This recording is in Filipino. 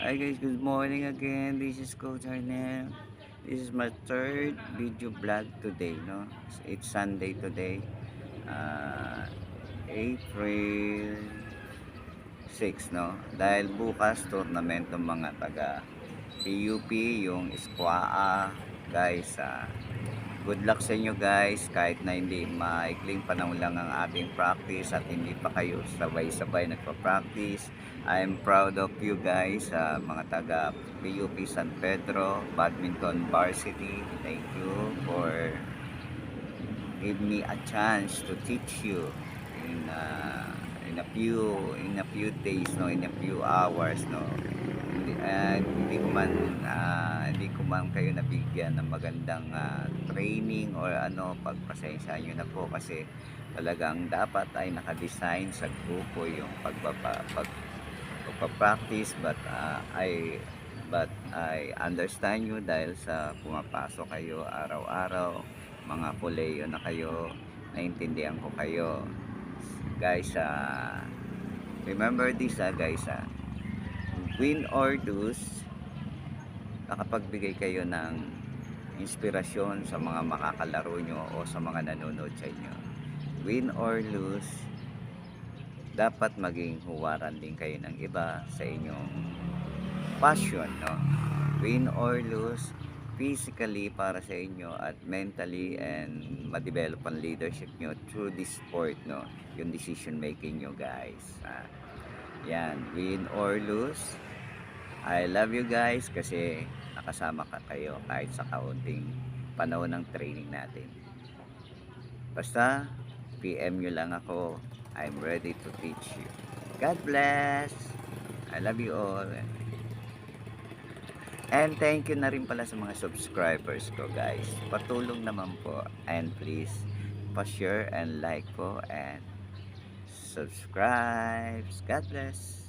Hi guys, good morning again. This is Coach Arnel. This is my third video vlog today, no? It's Sunday today. Uh, April 6, no? Dahil bukas tournament ng mga taga PUP, yung Squaa, guys. Good luck sa inyo guys, kahit na hindi maikling panahon lang ang ating practice at hindi pa kayo sabay-sabay nagpa-practice. I'm proud of you guys, mga taga PUP San Pedro Badminton Varsity. Thank you for give me a chance to teach you in a few days, no, in a few hours, no. Hindi ko man kayo nabigyan ng magandang training or ano, pagpasensya nyo na po kasi talagang dapat ay nakadesign sa grupo yung pagpa-practice, but I understand you dahil sa pumapasok kayo araw-araw, mga koleyo na kayo, naintindihan ko kayo guys. Remember this guys, win or lose, nakapagbigay kayo ng inspirasyon sa mga makakalaro nyo o sa mga nanonood sa inyo. Win or lose, dapat maging huwaran din kayo ng iba sa inyong passion, no? Win or lose, physically para sa inyo at mentally, and ma-develop ang leadership nyo through this sport, no? Yung decision making nyo guys. Yan, win or lose, I love you guys kasi nakasama kayo kahit sa kaunting panahon ng training natin. Basta PM nyo lang ako, I'm ready to teach you. God bless. I love you all. And thank you na rin pala sa mga subscribers ko guys. Patulong naman po, and please pa-share and like po and subscribe. God bless.